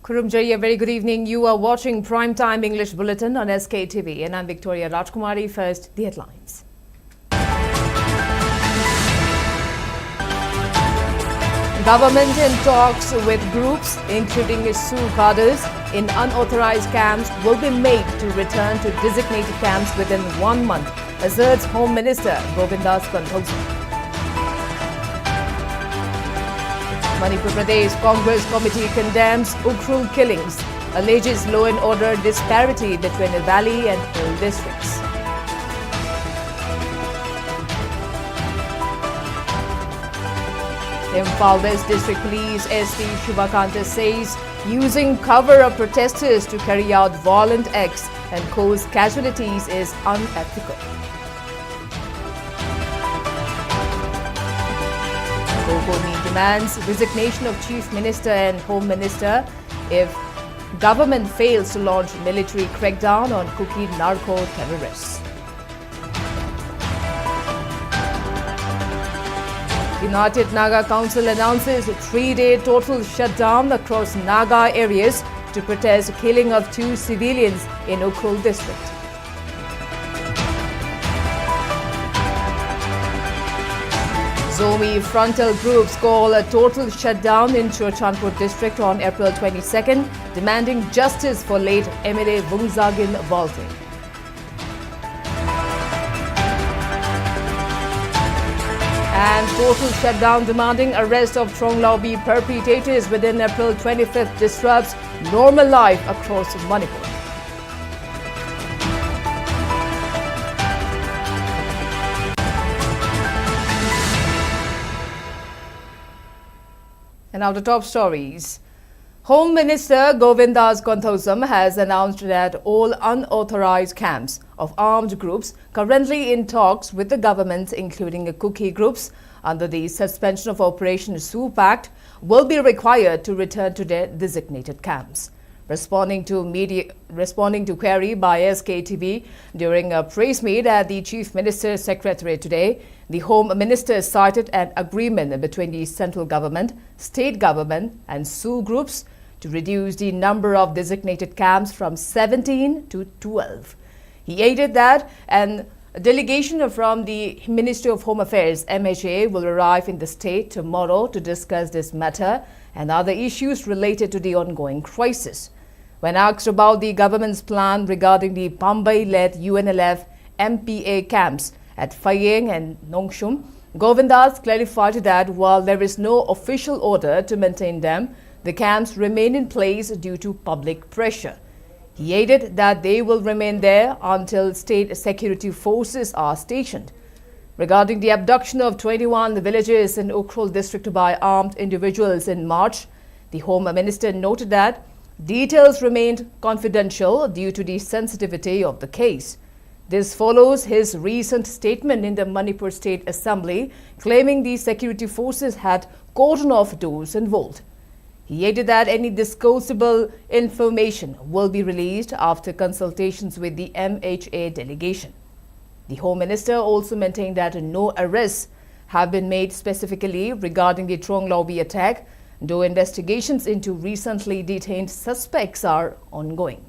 Kurumjari, a very good evening. You are watching Primetime English Bulletin on SKTV, and I'm Victoria Rajkumari. First, the headlines. Government in talks with groups, including Sioux cadres, in unauthorized camps will be made to return to designated camps within 1 month, asserts Home Minister Govindas Konthosa. Manipur Pradesh Congress Committee condemns Ukhrul killings, alleges law and order disparity between the valley and hill districts. Imphal West District Police SP Shubhakanta says using cover of protesters to carry out violent acts and cause casualties is unethical. Gogoni demands resignation of Chief Minister and Home Minister if government fails to launch military crackdown on Kuki narco-terrorists. United Naga Council announces a 3-day total shutdown across Naga areas to protest the killing of 2 civilians in Ukhrul district. Zomi frontal groups call a total shutdown in Churachandpur district on April 22nd, demanding justice for late MLA Vungzagin Bulletin. And total shutdown demanding arrest of Tronglaubi perpetrators within April 25th disrupts normal life across Manipur. And now the top stories. Home Minister Govindas Konthosa has announced that all unauthorized camps of armed groups currently in talks with the government, including Kuki groups, under the Suspension of Operation Sioux Pact, will be required to return to their designated camps. Responding to query by SKTV during a press meet at the Chief Minister's Secretariat today, the Home Minister cited an agreement between the central government, state government and Sioux groups to reduce the number of designated camps from 17 to 12. He added that a delegation from the Ministry of Home Affairs (MHA) will arrive in the state tomorrow to discuss this matter and other issues related to the ongoing crisis. When asked about the government's plan regarding the Pangei-led UNLF MPA camps at Phayeng and Nongshum, Govindas clarified that while there is no official order to maintain them, the camps remain in place due to public pressure. He added that they will remain there until state security forces are stationed. Regarding the abduction of 21 villagers in Ukhrul district by armed individuals in March, the Home Minister noted that details remained confidential due to the sensitivity of the case. This follows his recent statement in the Manipur State Assembly claiming the security forces had cordoned off those involved. He added that any disclosable information will be released after consultations with the MHA delegation. The Home Minister also maintained that no arrests have been made specifically regarding the Tronglaubi attack, though investigations into recently detained suspects are ongoing.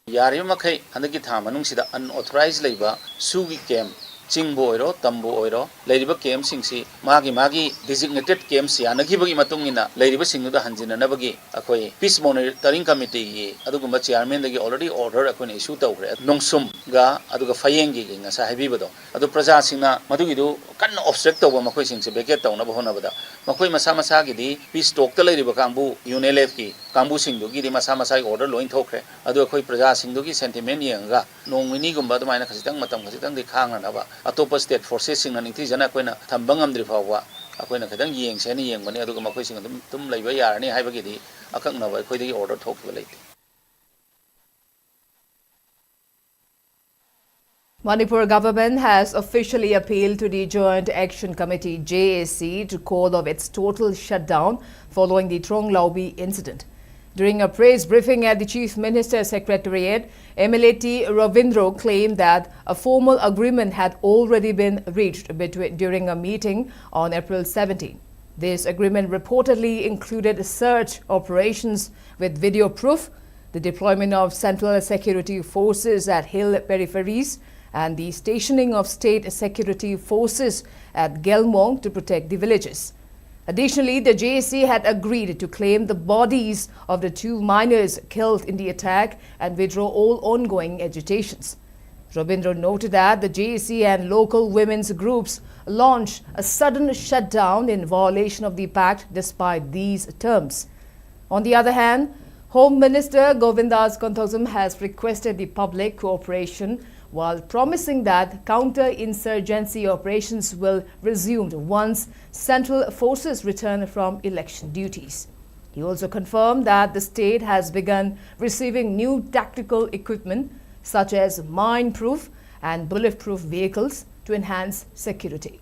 Yarimakai Handaki Tamanung Sida unauthorized labor, Sugi camp, Chingbo oiro, Tambo oiro, Ladybug camp Singsi, Magi designated camps Yanaki Matungina, Ladybug Singuda Hanjina Nabagi, Akoi, Peace Monitoring Committee, Adugumba chairman already ordered a issue to Nongsum Ga, Aduga Fayengi in a Sahibibado, Adu Prajasina, Madugidu, can obstruct over Makoi Singsi Becket on Abonabada, Makoi Masamasagi, Peace talk the Ladybug Kambu, Unelevki, Kambu Sindugi, the Masamasai order, Loin Toke, Adu Koi Praja Sindugi, Sentiment Yanga, no Minigumba, the Minakasitang Matam, the Kang and Ava. Atopa state forces sing and Tizana Quena, Tambangam Drifawa, Aquena Kadang Ying, Sani Yang, Mani Adumakosi, Tum Labaya, and Hibagidi, Akanga, Kodi order talk late. Manipur government has officially appealed to the Joint Action Committee JAC to call off its total shutdown following the Tronglaubi incident. During a press briefing at the Chief Minister's Secretariat, MLAT Ravindro claimed that a formal agreement had already been reached during a meeting on April 17. This agreement reportedly included search operations with video proof, the deployment of central security forces at hill peripheries, and the stationing of state security forces at Gelmong to protect the villages. Additionally, the JSC had agreed to claim the bodies of the 2 miners killed in the attack and withdraw all ongoing agitations. Robindra noted that the JSC and local women's groups launched a sudden shutdown in violation of the pact despite these terms. On the other hand, Home Minister Govindas Konthosam has requested the public cooperation while promising that counter-insurgency operations will resume once central forces return from election duties. He also confirmed that the state has begun receiving new tactical equipment such as mine-proof and bullet-proof vehicles to enhance security.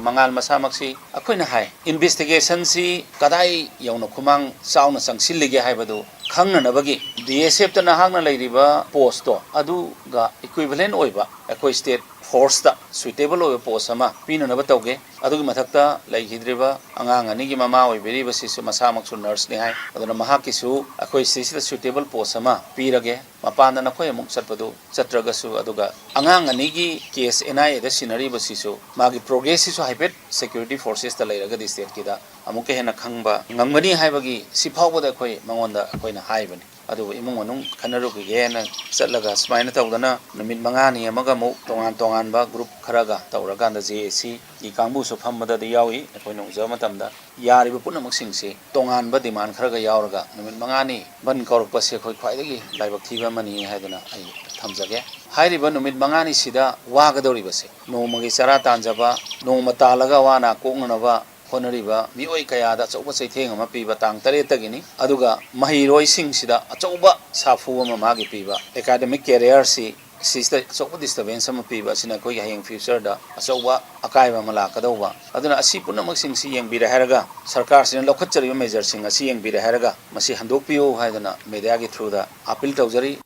Mangal masamaksi akoy na hai investigation si kadai yauna kumang sauna sangsilige haibadu khangna nabagi DSF ta nahang na leiriba post to adu ga equivalent oiba akoy state force ta suitable oiba post ama pina naba tawge adu mathakta leihidriba angang ani gi mama oiberi basi su masamaksu nurse ni hai aduna mahakisu akoy sisi suitable post ama pirage mapanda na koy amuk satpadu chatragasu aduga angang ani gi case NIA da sinari basi su magi progress su haibet security forces ta leiraga di state kida amuke hena khangba ngangmani haibagi sifawda koi mangonda koi na haibani adu imung manung khanaru ge na chatlaga smaina tawdana numit mangani amaga mu tongan ba group kharaga tawraga da JSC gi kangbu su phamada da yawi koi nong jama tamda yari bu punamak singsi tongan ba demand kharaga yawraga numit mangani ban korok pase koi khwaidagi laibak thiba mani haidana ai thamjage hairiba numit mangani sida wagadori base nomagi chara tanjaba noma talaga wana kongnaba honariba mioi kayada chauba chaitheng ama piba tang 3 tagini aduga mahiroi sing sida achauba safu ama magi piba academic career si sista chauba disturbance ama piba sina koi hayeng future da achauba akaiba mala kadauba aduna asi punamak sing si yeng bira heraga sarkar sina lokhatchari measure sing asi yeng bira heraga masi handokpiyo haidana media gi through da appeal tawjari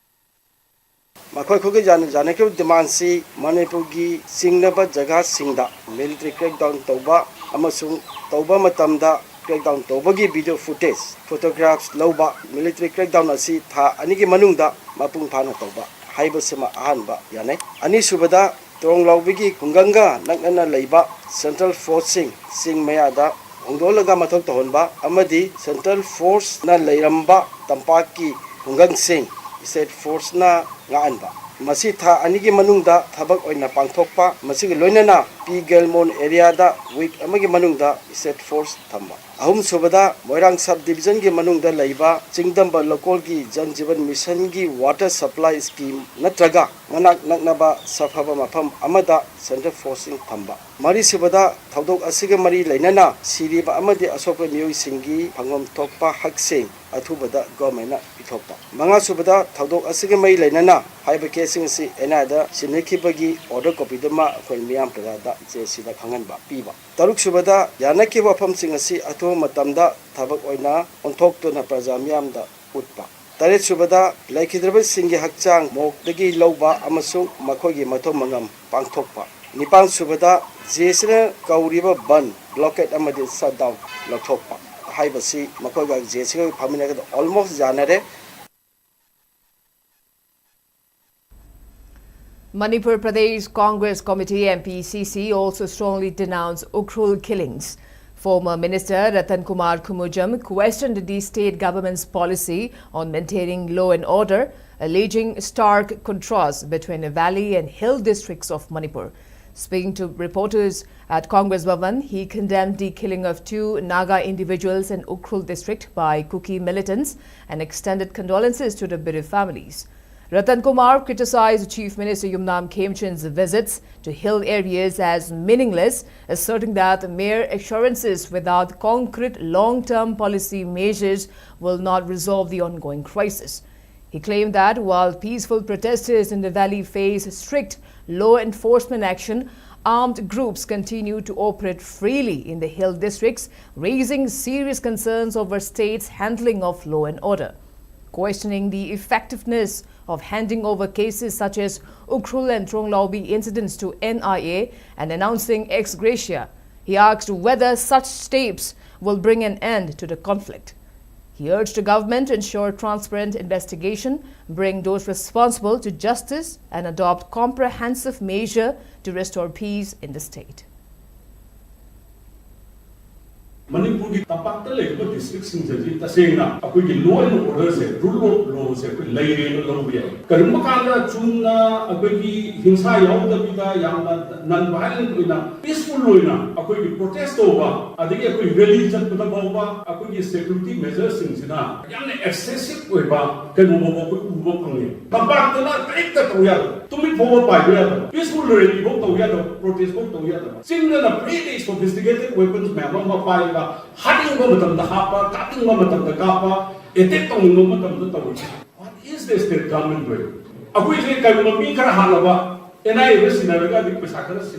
Makhoi khoge jane ke demand si Manipur gi singnaba jaga singda military crackdown toba amasung toba matamda crackdown toba gi video footage photographs loba military crackdown asi tha ani gi manungda mapung phana toba haiba sema ahanba yanai ani subada trong lawbigi kunganga nakna leiba central force sing mayada ongdolaga mathok tohonba amadi central force na leiramba tampaki kungang sing state force na ngaanba masi tha anigi manungda thabak oina pangthokpa masigi loinana P Gelmon area da week amagi manungda state force thamba ahum subada moirang sub division gi manungda leiba chingdamba local gi jan jivan mission gi water supply scheme natraga manak naknaba safaba mafam amada center forcing thamba mari subada thodok asiga mari leinana siriba amadi asoka mioi singi phangom thokpa haksing athubada government ithokpa manga subada thodok asiga mai leinana haiba casing si enada sinekibagi order copy dama khoi miam prada JSC da khanganba piba taruk subada yanaki wafam sing asi atho matamda thabak oina onthok to na praja miam da utpa taret subada laikhidraba singi hakchang mok dagi loba amasung makhogi mathom mangam pangthokpa nipang subada JSC kauriba ban blockade amadi shutdown lothokpa haibasi makhoga JSC phamina almost janare. Manipur Pradesh Congress Committee MPCC also strongly denounced Ukhrul killings. Former Minister Ratan Kumar Kumujam questioned the state government's policy on maintaining law and order, alleging stark contrast between the valley and hill districts of Manipur. Speaking to reporters at Congress Bhavan, he condemned the killing of 2 Naga individuals in Ukhrul district by Kuki militants and extended condolences to the bereaved families. Ratan Kumar criticized Chief Minister Yumnam Khemchand's visits to hill areas as meaningless, asserting that mere assurances without concrete long-term policy measures will not resolve the ongoing crisis. He claimed that while peaceful protesters in the valley face strict law enforcement action, armed groups continue to operate freely in the hill districts, raising serious concerns over state's handling of law and order. Questioning the effectiveness of handing over cases such as Ukhrul and Tronglaubi incidents to NIA and announcing ex gratia. He asked whether such steps will bring an end to the conflict. He urged the government to ensure transparent investigation, bring those responsible to justice and adopt comprehensive measures to restore peace in the state. Manipur की तंपाक लेकर district सिंजरी तसेंगना अकोई की law and order से rule of law से कोई लेरे लो बिया कर्म कांडा चुना अकोई की हिंसा यावदबिदा यामना नॉन वायलेंट होइना पीसफुल होइना अकोई की प्रोटेस्ट होगा अदगी अकोई रैली चतपदा होगा अकोई की सिक्योरिटी मेजर्स सिंजना यामने एक्सेसिव होइबा कनो बो को उबो पंगे तंपाक तना एक तक होया तुमी फोवर पाइबा पीसफुल रैली बो तो या प्रोटेस्ट बो तो या सिंगना प्री सोफिस्टिकेटेड वेपन्स मैम पाइ Hiding the hapa, cutting the kappa, a take on the What is the state government doing? A quickly can be Karahanava, and I was in a regarding Pesakaras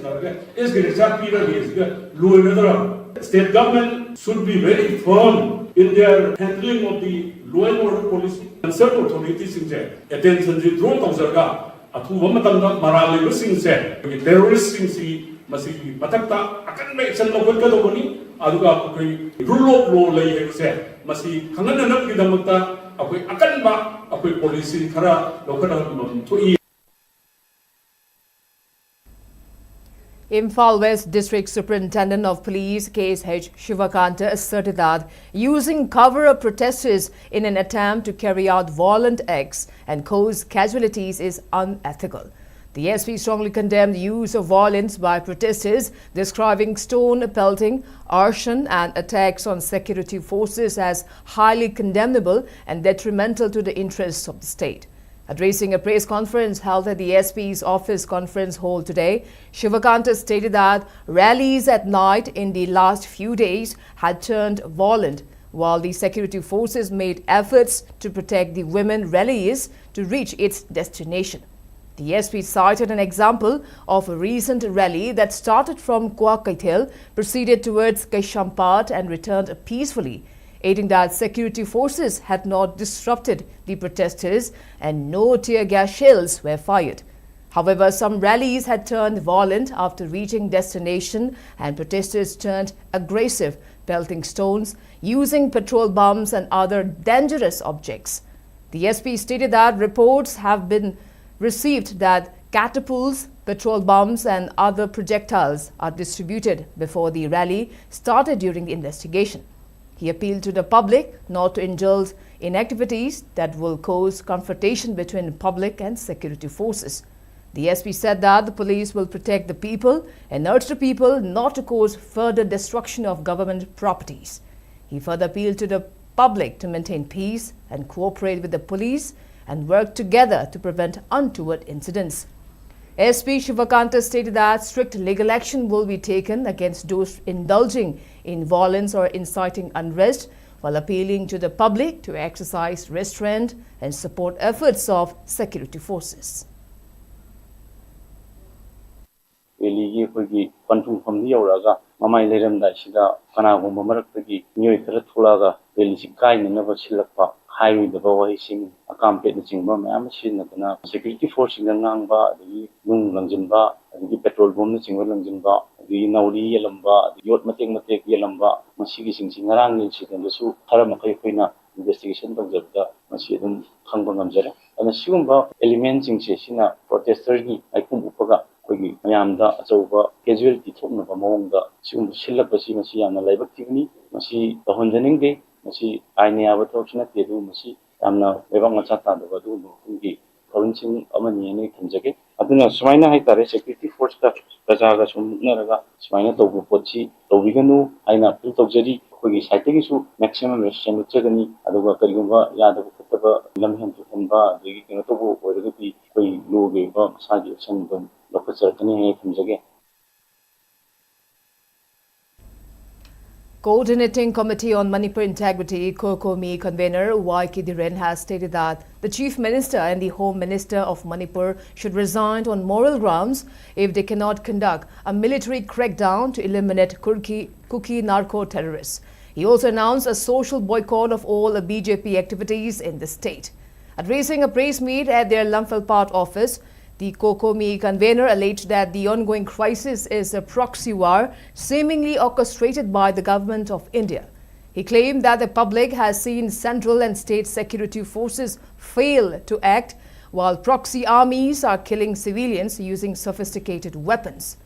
is the exact period is state government should be very firm in their handling of the law and order policy and certain authorities in there. Attention to drone of Zarga, a two woman Marali Lussing said, terrorists in sea. Masih matakta akan may isang lokal ka doon ni aduga ako'y rule of law lay se masih kangananap kita magta ako'y akan ba ako'y policy kara lokal na to Imphal West District Superintendent of Police KSH Shivakanta asserted that using cover of protesters in an attempt to carry out violent acts and cause casualties is unethical. The SP strongly condemned the use of violence by protesters, describing stone pelting, arson and attacks on security forces as highly condemnable and detrimental to the interests of the state. Addressing a press conference held at the SP's office conference hall today, Shivakanta stated that rallies at night in the last few days had turned violent, while the security forces made efforts to protect the women rallies to reach its destination. The SP cited an example of a recent rally that started from Kuakaithel, proceeded towards Kaishampat and returned peacefully, adding that security forces had not disrupted the protesters and no tear gas shells were fired. However, some rallies had turned violent after reaching destination and protesters turned aggressive, pelting stones, using petrol bombs and other dangerous objects. The SP stated that reports have been received that catapults, petrol bombs and other projectiles are distributed before the rally started during the investigation. He appealed to the public not to indulge in activities that will cause confrontation between public and security forces. The SP said that the police will protect the people and urged the people not to cause further destruction of government properties. He further appealed to the public to maintain peace and cooperate with the police and work together to prevent untoward incidents. SP Shivakanta stated that strict legal action will be taken against those indulging in violence or inciting unrest, while appealing to the public to exercise restraint and support efforts of security forces. Mamai leram da sida kana gumba maraktagi nyoi khara thulaga rally si kainanaba silakpa highway da bawai sing akampet na chingba mayam sinatana security force sing ngangba adi nung langjinba adi petrol bomb na chingba langjinba adi nauri yalamba yot matek yalamba masigi sing singarang ni sidan su khara makai khoina investigation tawjabda masi dum khangba ngamjare ana sigumba element sing se sina protester ni aikum upaga kogi mayamda achauba casualty thokna ba mawngda sigum silapasi masi yamna laibak tigni masi tahonjaning de masi aine aba thoksina tedu masi yamna lebang macha ta do du ngi provincing amani ne thamjage aduna sumaina hai tare security force ka prajaga sumnaraga sumaina tobu pochi tobiganu aina pil tawjari kogi site gi su maximum resistance chagani aduga karigumba yada kutaba lamhen thunba degi kino tobu oiragati koi loge ba saji action dum Coordinating Committee on Manipur Integrity, COCOMI convener YK Dhiren has stated that the Chief Minister and the Home Minister of Manipur should resign on moral grounds if they cannot conduct a military crackdown to eliminate Kuki narco-terrorists. He also announced a social boycott of all BJP activities in the state. Addressing a press meet at their Lumphal Part office, the Kokomi convener alleged that the ongoing crisis is a proxy war seemingly orchestrated by the government of India. He claimed that the public has seen central and state security forces fail to act while proxy armies are killing civilians using sophisticated weapons.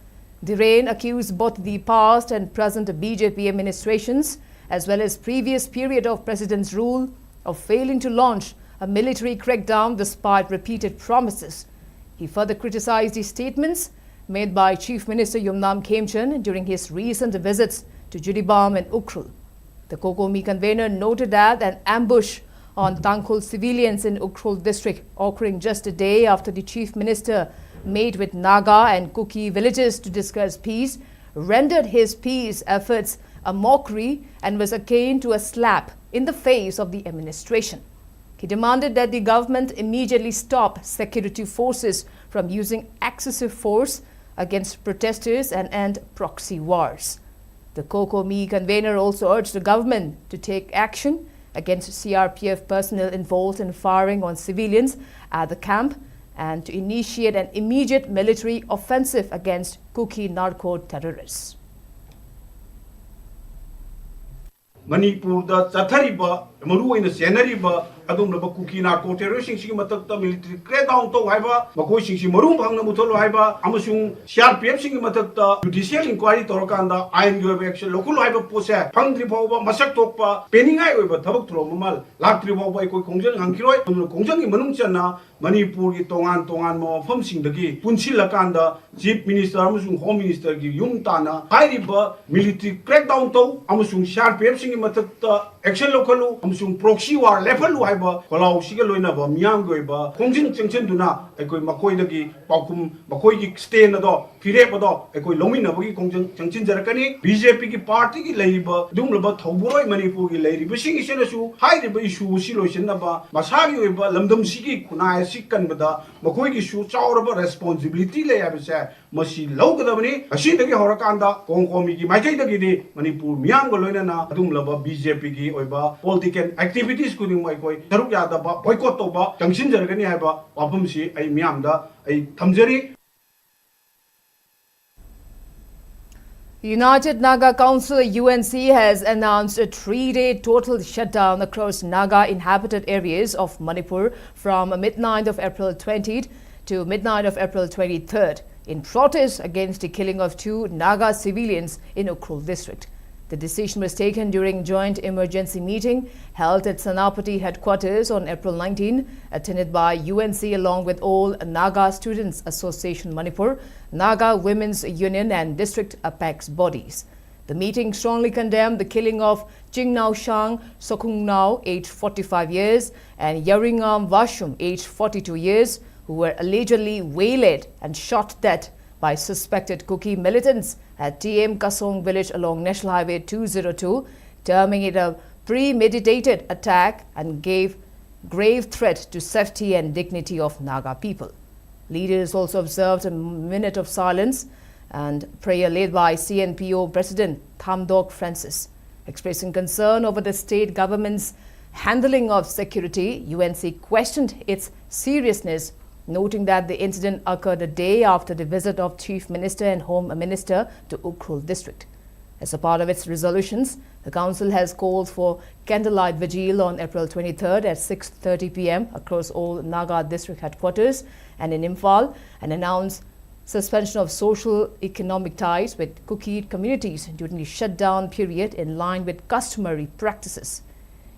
The Rain accused both the past and present BJP administrations as well as previous period of president's rule of failing to launch a military crackdown despite repeated promises. He further criticized the statements made by Chief Minister Yumnam Khemchand during his recent visits to Judibam and Ukhrul. The Kokomi convener noted that an ambush on Tangkhul civilians in Ukhrul district occurring just a day after the Chief Minister met with Naga and Kuki villages to discuss peace rendered his peace efforts a mockery and was akin to a slap in the face of the administration. He demanded that the government immediately stop security forces from using excessive force against protesters and end proxy wars. The Kokomi convener also urged the government to take action against CRPF personnel involved in firing on civilians at the camp and to initiate an immediate military offensive against Kuki narco terrorists. Manipur da chathariba maru in senariba adum laba kuki narco terrorism sing matakta military crackdown to haiba makoi sing maru bhangna mutholo haiba amasung CRPF sing matakta judicial inquiry torakanda ain go action local haiba pose phangdri bawba masak tokpa peningai oiba thabak thro mamal laktri bawba koi kongjang hangkiroi kongjang gi manung channa Manipur ki tongan mo pham sing dagi punchilakanda chief minister amasung home minister gi yum tana haiba military crackdown to amasung CRPF sing matakta action local amasung proxy war level haiba kolau siga loina ba miam goiba kongjing chengchen duna ekoi makoi dagi paukum makoi gi stand ado phire bado ekoi lomina bagi kongjing chengchen jarakani BJP ki party ki leiba dum loba thauburoi Manipur ki leiri sing isenasu haiba issue si loisena ba masagi oiba lamdam sigi kunai sikkan bada makoi gi shu chauraba responsibility le yabse masi lawgadabani asi dagi horakanda kongkomi gi maikai dagi di Manipur miam go loina na dum loba BJP ki oiba political activities kuding mai koi daruk yada ba boycott to ba jangsin jargani haiba wapum si ai miam da ai thamjari. United Naga Council UNC has announced a 3-day total shutdown across Naga inhabited areas of Manipur from midnight of April 20th to midnight of April 23rd in protest against the killing of 2 Naga civilians in Ukhrul district. The decision was taken during joint emergency meeting held at Senapati headquarters on April 19, attended by UNC along with all Naga Students Association Manipur, Naga Women's Union and district apex bodies. The meeting strongly condemned the killing of Jingnao Shang Sokungnao, aged 45 years, and Yaringam Vashum, aged 42 years, who were allegedly waylaid and shot dead by suspected Kuki militants at TM Kasong village along National Highway 202, terming it a premeditated attack and gave grave threat to safety and dignity of Naga people. Leaders also observed a minute of silence and prayer led by CNPO President Thamdok Francis. Expressing concern over the state government's handling of security, UNC questioned its seriousness, noting that the incident occurred a day after the visit of Chief Minister and Home Minister to Ukhrul district. As a part of its resolutions, the Council has called for candlelight vigil on April 23rd at 6:30 p.m. across all Naga district headquarters and in Imphal, and announced suspension of social economic ties with Kuki communities during the shutdown period in line with customary practices.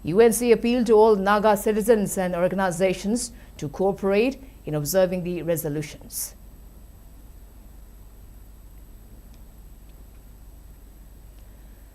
UNC appealed to all Naga citizens and organizations to cooperate in observing the resolutions.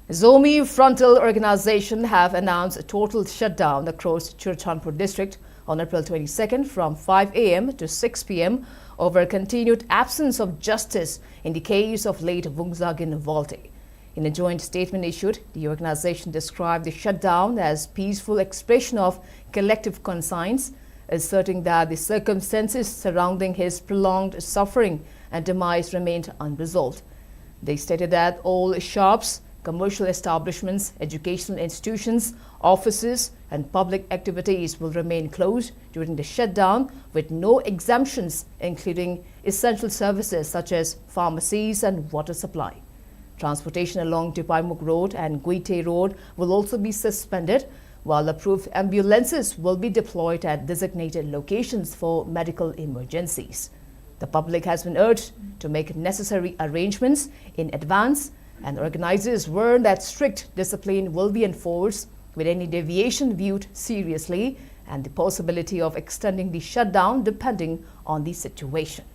Zomi Frontal Organization have announced a total shutdown across Churachandpur district on April 22nd from 5 a.m. to 6 p.m. over continued absence of justice in the case of late Vungzagin Volte. In a joint statement issued, the organization described the shutdown as peaceful expression of collective conscience, asserting that the circumstances surrounding his prolonged suffering and demise remained unresolved. They stated that all shops, commercial establishments, educational institutions, offices and public activities will remain closed during the shutdown with no exemptions, including essential services such as pharmacies and water supply. Transportation along Tipaimuk Road and Guite Road will also be suspended, while approved ambulances will be deployed at designated locations for medical emergencies. The public has been urged to make necessary arrangements in advance, and organizers warn that strict discipline will be enforced with any deviation viewed seriously and the possibility of extending the shutdown depending on the situation.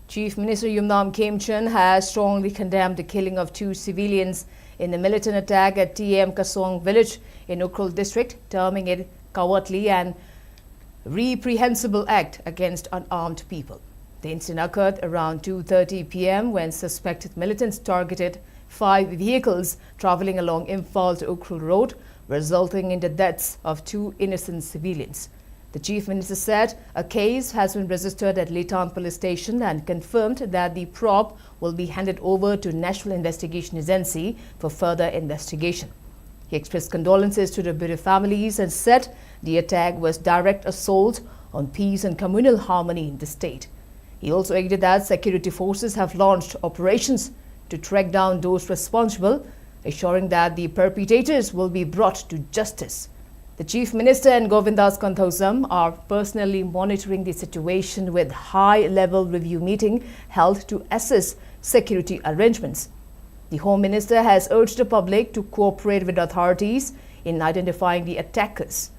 Chief Minister Yumnam Kemchon has strongly condemned the killing of 2 civilians in a militant attack at TM Kasong village in Ukhrul district, terming it cowardly and reprehensible act against unarmed people. The incident occurred around 2:30 p.m. when suspected militants targeted 5 vehicles traveling along Imphal to Ukhrul Road, resulting in the deaths of 2 innocent civilians. The Chief Minister said a case has been registered at Litan Police Station and confirmed that the probe will be handed over to National Investigation Agency for further investigation. He expressed condolences to the bereaved families and said the attack was direct assault on peace and communal harmony in the state. He also added that security forces have launched operations to track down those responsible, assuring that the perpetrators will be brought to justice. The Chief Minister and Govindas Kanthosam are personally monitoring the situation with high-level review meeting held to assess security arrangements. The Home Minister has urged the public to cooperate with authorities in identifying the attackers.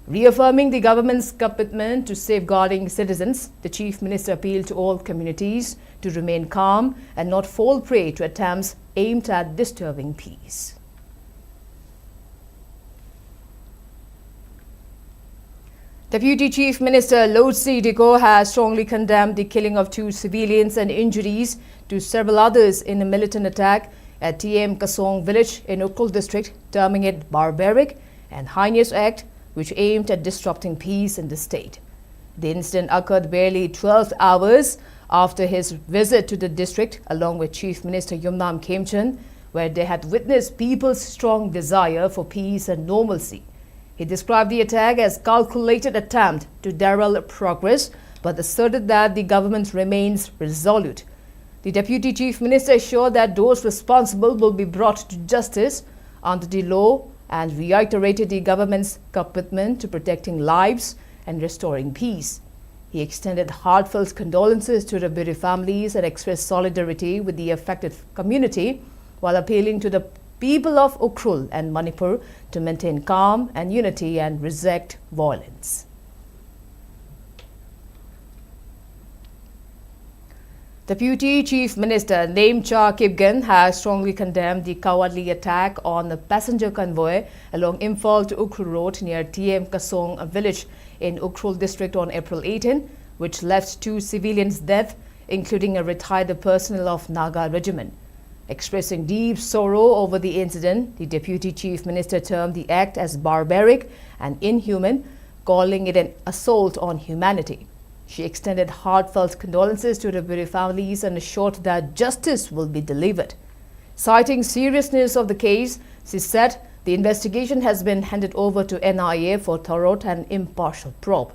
Reaffirming the government's commitment to safeguarding citizens, the Chief Minister appealed to all communities to remain calm and not fall prey to attempts aimed at disturbing peace. Deputy Chief Minister Lodsi Diko has strongly condemned the killing of 2 civilians and injuries to several others in a militant attack at TM Kasong village in Ukhrul district, terming it barbaric and heinous act which aimed at disrupting peace in the state. The incident occurred barely 12 hours after his visit to the district along with Chief Minister Yumnam Kemchon, where they had witnessed people's strong desire for peace and normalcy. He described the attack as calculated attempt to derail progress, but asserted that the government remains resolute. The Deputy Chief Minister assured that those responsible will be brought to justice under the law and reiterated the government's commitment to protecting lives and restoring peace. He extended heartfelt condolences to the bereaved families and expressed solidarity with the affected community, while appealing to the people of Ukhrul and Manipur to maintain calm and unity and reject violence. Deputy Chief Minister Naimcha Kipgen has strongly condemned the cowardly attack on the passenger convoy along Imphal to Ukhrul Road near TM Kasong village in Ukhrul district on April 18, which left 2 civilians dead, including a retired personnel of Naga regiment. Expressing deep sorrow over the incident, the Deputy Chief Minister termed the act as barbaric and inhuman, calling it an assault on humanity. She extended heartfelt condolences to the bereaved families and assured that justice will be delivered. Citing seriousness of the case, she said the investigation has been handed over to NIA for thorough and impartial probe.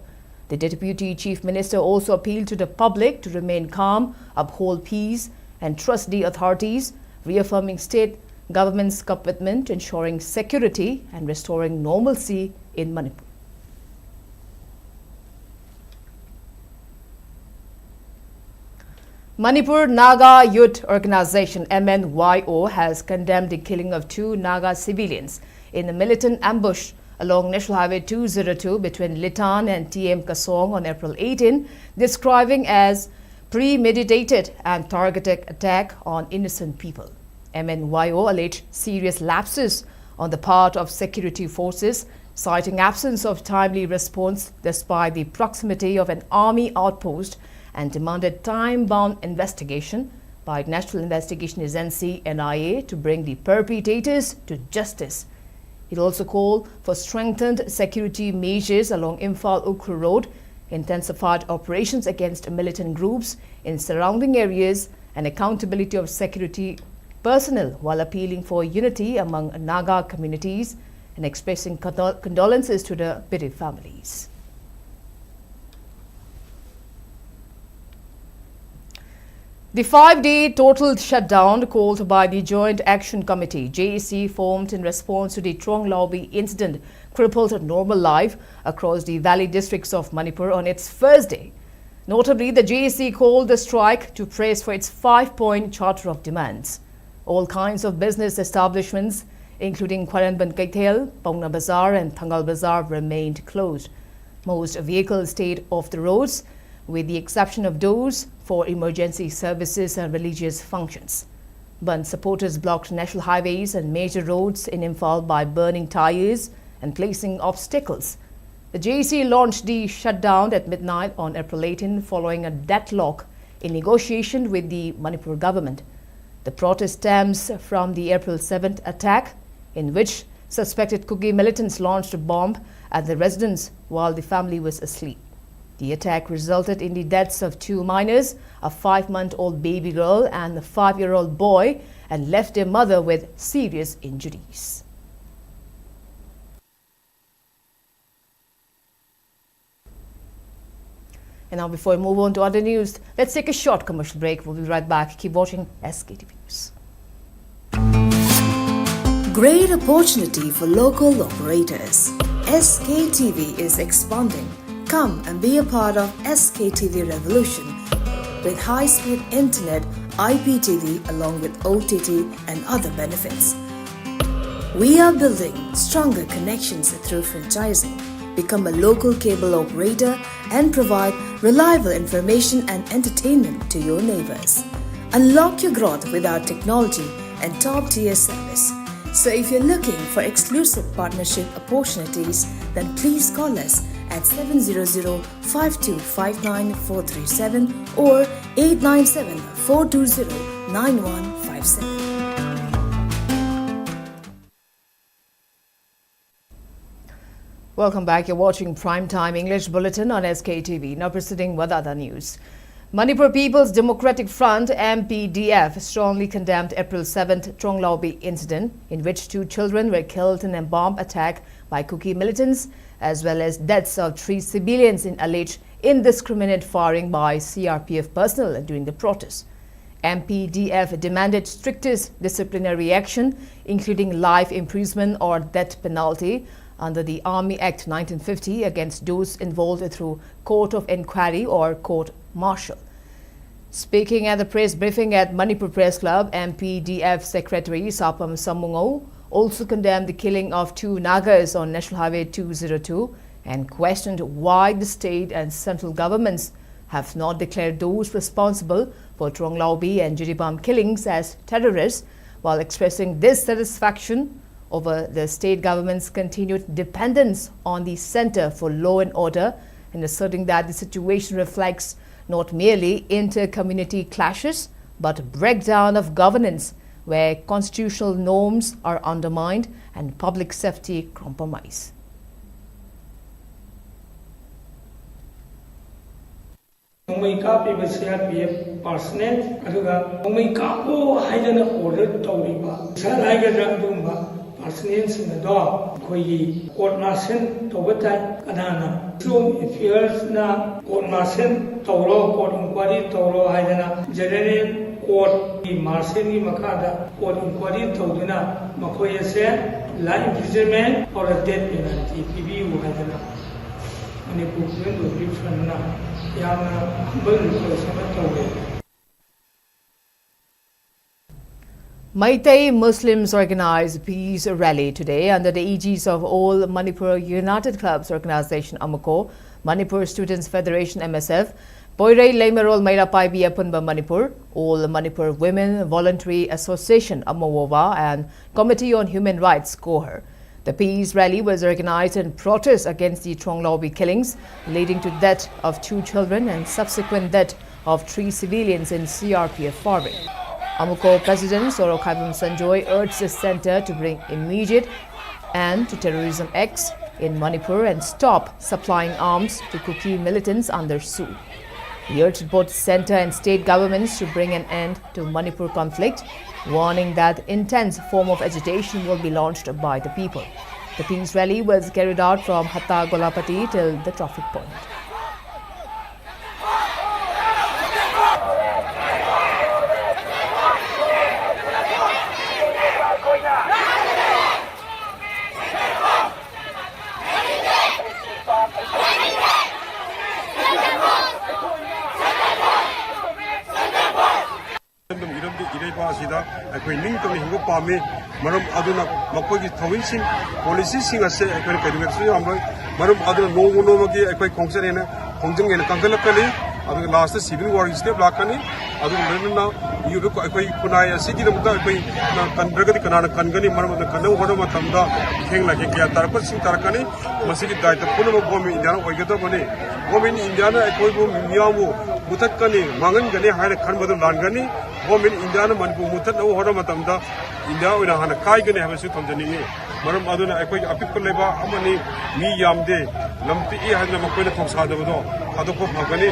The Deputy Chief Minister also appealed to the public to remain calm, uphold peace and trust the authorities, reaffirming state government's commitment to ensuring security and restoring normalcy in Manipur. Manipur Naga Youth Organization MNYO has condemned the killing of 2 Naga civilians in a militant ambush along National Highway 202 between Litan and TM Kasong on April 18, describing as premeditated and targeted attack on innocent people. MNYO alleged serious lapses on the part of security forces, citing absence of timely response despite the proximity of an army outpost, and demanded time-bound investigation by National Investigation Agency NIA to bring the perpetrators to justice. It also called for strengthened security measures along Imphal Ukhrul Road intensified operations against militant groups in surrounding areas, and accountability of security personnel, while appealing for unity among Naga communities and expressing condolences to the bereaved families. The 5-day total shutdown called by the Joint Action Committee, JAC, formed in response to the Trong Laobi incident crippled normal life across the valley districts of Manipur on its first day. Notably, the JAC called the strike to press for its 5-point charter of demands. All kinds of business establishments, including Kwaranban Kaithel, Paungna Bazaar and Thangal Bazaar, remained closed. Most vehicles stayed off the roads, with the exception of those for emergency services and religious functions. But supporters blocked national highways and major roads in Imphal by burning tires and placing obstacles. The JAC launched the shutdown at midnight on April 18 following a deadlock in negotiation with the Manipur government. The protest stems from the April 7th attack, in which suspected Kuki militants launched a bomb at the residence while the family was asleep. The attack resulted in the deaths of 2 minors, a 5-month-old baby girl and a 5-year-old boy, and left their mother with serious injuries. And now, before we move on to other news, let's take a short commercial break. We'll be right back. Keep watching SKTV News. Great opportunity for local operators. SKTV is expanding. Come and be a part of SKTV revolution with high-speed internet, IPTV along with OTT and other benefits. We are building stronger connections through franchising. Become a local cable operator and provide reliable information and entertainment to your neighbors. Unlock your growth with our technology and top-tier service. So if you're looking for exclusive partnership opportunities, then please call us at 700-5259-437 or 897-420-9157. Welcome back. You're watching Primetime English Bulletin on SKTV. Now proceeding with other news. Manipur People's Democratic Front (MPDF) strongly condemned April 7th Trong Laobi incident, in which 2 children were killed in a bomb attack by Kuki militants, as well as deaths of 3 civilians in alleged indiscriminate firing by CRPF personnel during the protest. MPDF demanded strictest disciplinary action, including life imprisonment or death penalty under the Army Act 1950 against those involved through court of inquiry or court martial. Speaking at the press briefing at Manipur Press Club, MPDF Secretary Sapam Samungo also condemned the killing of 2 Nagas on National Highway 202 and questioned why the state and central governments have not declared those responsible for Trong Laobi and Jiribam killings as terrorists, while expressing dissatisfaction over the state government's continued dependence on the Center for Law and Order, and asserting that the situation reflects not merely inter-community clashes, but breakdown of governance where constitutional norms are undermined and public safety compromised. Personnel court martial kanana affairs na court martial court inquiry general court martial court inquiry life imprisonment or a death penalty PBU Meitei Muslims organized a peace rally today under the aegis of All Manipur United Clubs Organization (AMUCO), Manipur Students Federation (MSF), Poirei Leimerol Meirapai Biapunba Manipur, All Manipur Women Voluntary Association (AMOWA), and Committee on Human Rights (COHER). The peace rally was organized in protest against the Trong Laobi killings, leading to death of 2 children and subsequent death of 3 civilians in CRPF firing. AMUCO President Sorokhaivam Sanjoy urged the center to bring immediate end to terrorism acts in Manipur and stop supplying arms to Kuki militants under Su. He urged both centre and state governments to bring an end to Manipur conflict, warning that intense form of agitation will be launched by the people. The peace rally was carried out from Hatta Golapati till the traffic point. Last civil war is step lakani adu lenna yubi ko ekoi kunai asigi namta ekoi kandragadi kanana kangani maram da kanu hodo matamda theng lagi kya tarpat sing tarakani masigi daita punama gomi indiana oigata bani gomi indiana ekoi bo miyamu mutakani mangan gani haina khanbadu langani gomi indiana manpu mutat no hodo matamda india oina hana kai gani habasu thamjani maram aduna ekoi apikko leba amani mi yamde lampi e haina makoina thoksa dabado adoko phagani.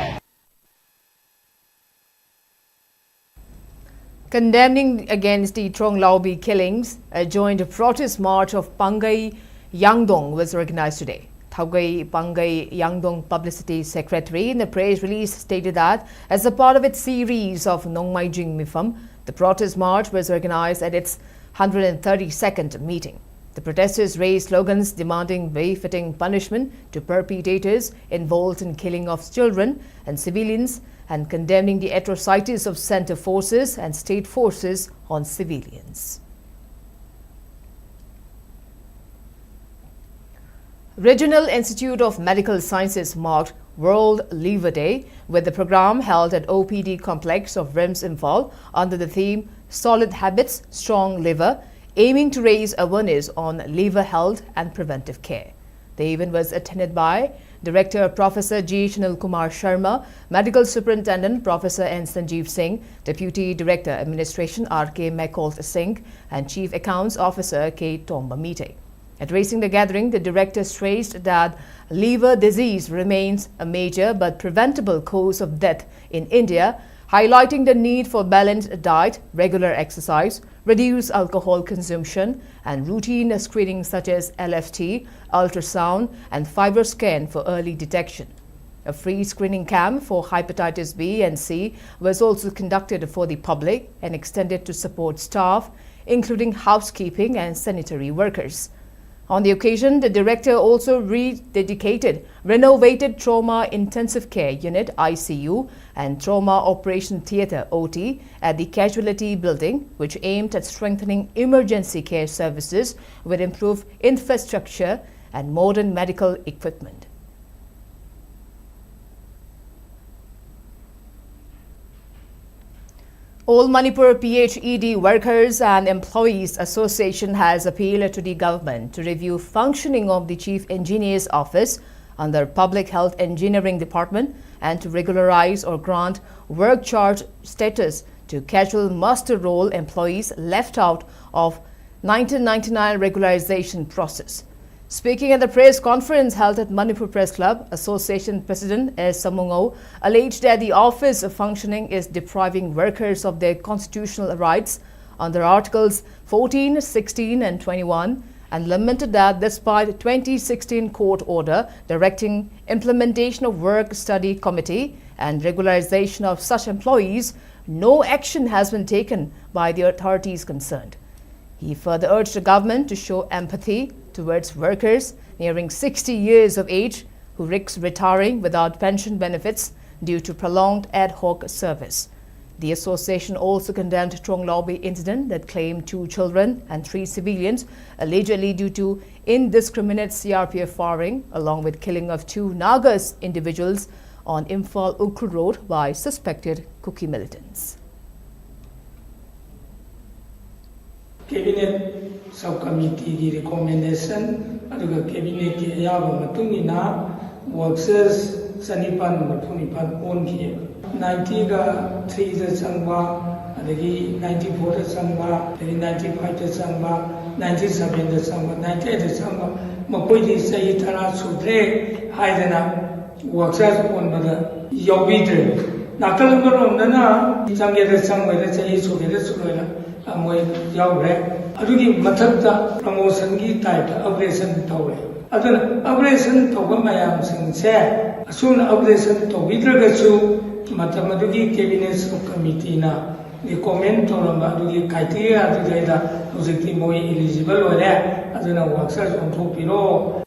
Condemning against the Trong Laubi killings, a joint protest march of Pangei Yangdong was organized today. Pangei Yangdong Publicity Secretary in the press release stated that as a part of its series of Nongmaijing Mifam, the protest march was organized at its 132nd meeting. The protesters raised slogans demanding befitting punishment to perpetrators involved in killing of children and civilians and condemning the atrocities of centre forces and state forces on civilians. Regional Institute of Medical Sciences marked World Liver Day with the program held at OPD complex of RIMS Imphal under the theme Solid Habits, Strong Liver, aiming to raise awareness on liver health and preventive care. The event was attended by Director Professor G. Shanil Kumar Sharma, Medical Superintendent Professor N. Sanjeev Singh, Deputy Director Administration R.K. Mekholt Singh, and Chief Accounts Officer K. Tomba Mite. Addressing the gathering, the director stressed that liver disease remains a major but preventable cause of death in India, highlighting the need for balanced diet, regular exercise, reduced alcohol consumption, and routine screening such as LFT, ultrasound, and FibroScan for early detection. A free screening camp for hepatitis B and C was also conducted for the public and extended to support staff, including housekeeping and sanitary workers. On the occasion, the director also rededicated renovated Trauma Intensive Care Unit ICU and Trauma Operation Theatre OT at the Casualty Building, which aimed at strengthening emergency care services with improved infrastructure and modern medical equipment. All Manipur PHED Workers and Employees Association has appealed to the government to review functioning of the Chief Engineer's Office under Public Health Engineering Department and to regularize or grant work charge status to casual muster roll employees left out of 1999 regularization process. Speaking at the press conference held at Manipur Press Club, Association President S. Samungo alleged that the office of functioning is depriving workers of their constitutional rights under Articles 14, 16 and 21 and lamented that despite 2016 court order directing implementation of work study committee and regularization of such employees, no action has been taken by the authorities concerned. He further urged the government to show empathy towards workers nearing 60 years of age who risk retiring without pension benefits due to prolonged ad hoc service. The association also condemned Trong Laubi incident that claimed 2 children and 3 civilians allegedly due to indiscriminate CRPF firing along with killing of 2 Nagas individuals on Imphal Ukru Road by suspected Kuki militants. Cabinet Subcommittee recommendation aduga cabinet ki ayaba matungina workers sanipan matunipan onki 90 ga 3 da sangba adagi 94 da sangba adagi 95 da sangba 97 da sangba 98 da sangba Makoidi say Tara Sudre, Haidana, workers on the Yobidre. Nakalumber Nana, Sangere somewhere, say Sugere Suela, and way Yaure. Adugi Matata promotion type operation tower. Other operation Togamayam Sing say, soon operation to Vidragasu, Matamadugi Cabinet Committee na. The comment on the criteria to the Musiki more eligible or there as an workers on top below.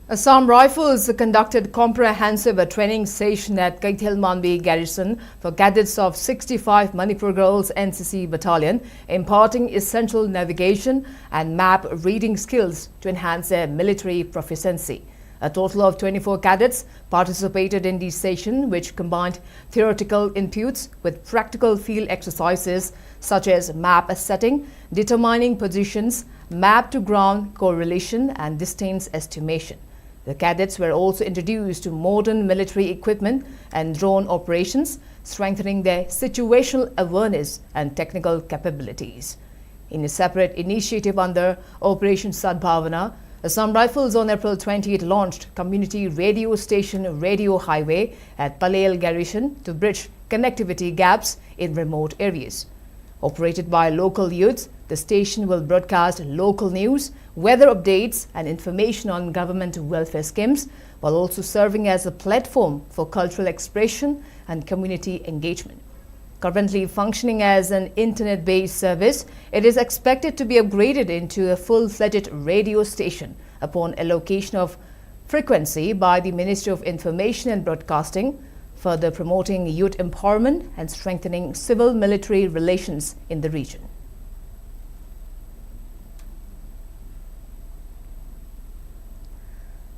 Assam Rifles conducted comprehensive training session at Pangei Garrison for cadets of 65 Manipur Girls NCC Battalion, imparting essential navigation and map reading skills to enhance their military proficiency. A total of 24 cadets participated in the session, which combined theoretical inputs with practical field exercises such as map setting, determining positions, map-to-ground correlation and distance estimation. The cadets were also introduced to modern military equipment and drone operations, strengthening their situational awareness and technical capabilities. In a separate initiative under Operation Sadbhavana, Assam Rifles on April 28 launched community radio station Radio Highway at Pangei Garrison to bridge connectivity gaps in remote areas. Operated by local youths, the station will broadcast local news, weather updates and information on government welfare schemes, while also serving as a platform for cultural expression and community engagement. Currently functioning as an internet-based service, it is expected to be upgraded into a full-fledged radio station upon allocation of frequency by the Ministry of Information and Broadcasting, further promoting youth empowerment and strengthening civil-military relations in the region.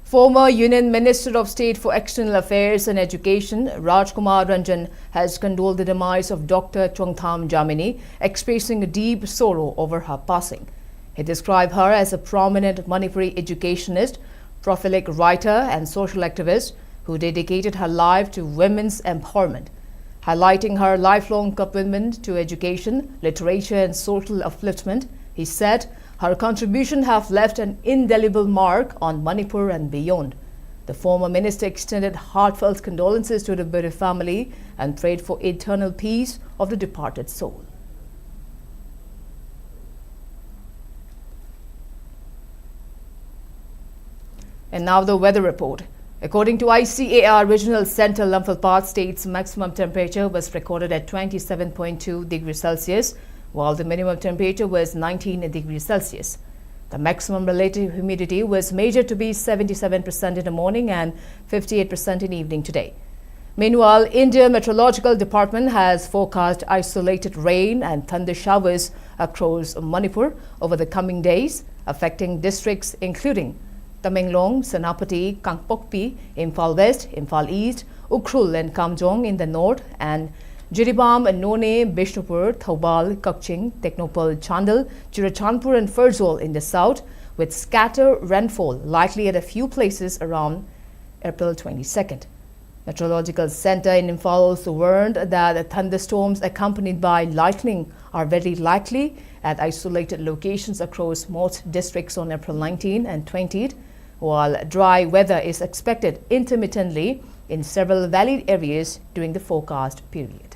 Former Union Minister of State for External Affairs and Education, Rajkumar Ranjan, has condoled the demise of Dr. Chongtham Jamini, expressing deep sorrow over her passing. He described her as a prominent Manipuri educationist, prolific writer and social activist who dedicated her life to women's empowerment. Highlighting her lifelong commitment to education, literature and social upliftment, he said, her contribution have left an indelible mark on Manipur and beyond. The former minister extended heartfelt condolences to the bereaved family and prayed for eternal peace of the departed soul. And now the weather report. According to ICAR Regional Center, Imphal state's maximum temperature was recorded at 27.2 degrees Celsius, while the minimum temperature was 19 degrees Celsius. The maximum relative humidity was measured to be 77% in the morning and 58% in the evening today. Meanwhile, India Meteorological Department has forecast isolated rain and thunder showers across Manipur over the coming days, affecting districts including Tamenglong, Senapati, Kangpokpi, Imphal West, Imphal East, Ukhrul and Kamjong in the north, and Jiribam, None, Bishnupur, Thoubal, Kakching, Teknopal, Chandal, Churachandpur and Ferjol in the south, with scattered rainfall likely at a few places around April 22nd. Meteorological Center in Imphal also warned that thunderstorms accompanied by lightning are very likely at isolated locations across most districts on April 19 and 20th, while dry weather is expected intermittently in several valley areas during the forecast period.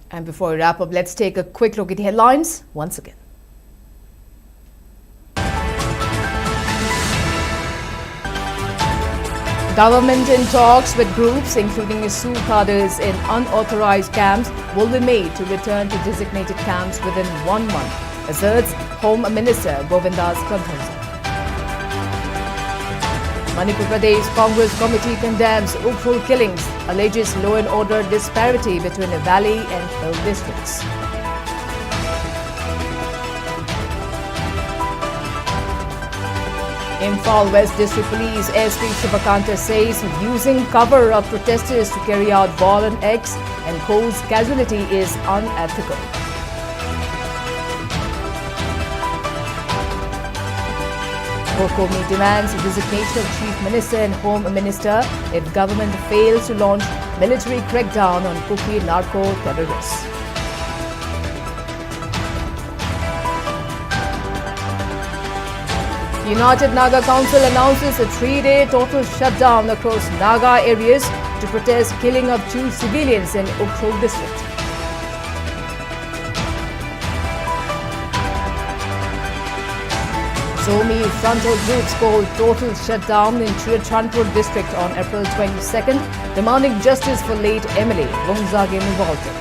And before we wrap up, let's take a quick look at the headlines once again. Government in talks with groups including Sioux cadres in unauthorized camps will be made to return to designated camps within 1 month, asserts Home Minister Govindas Konthosa. Manipur Pradesh Congress Committee condemns Ukhrul killings, alleges law and order disparity between the valley and hill districts. Imphal West District Police SP Shivakanta says using cover of protesters to carry out violent acts and cause casualty is unethical. Kokomi demands resignation of Chief Minister and Home Minister if government fails to launch military crackdown on Kuki narco-terrorists. United Naga Council announces a 3-day total shutdown across Naga areas to protest killing of 2 civilians in Imphal district. Zomi frontal groups called total shutdown in Churachandpur district on April 22nd, demanding justice for late Emily Wongzage Mubalte.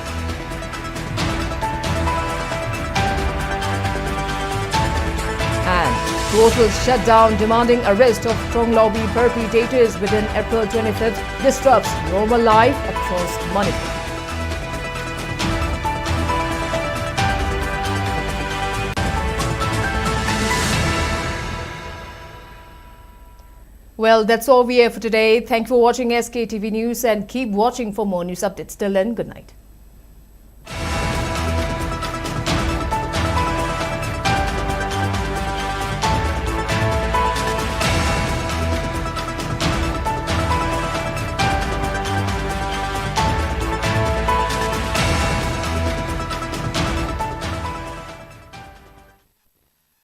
And total shutdown demanding arrest of strong lobby perpetrators within April 25th disrupts normal life across Manipur. Well, that's all we have for today. Thank you for watching SKTV News and keep watching for more news updates. Till then, good night.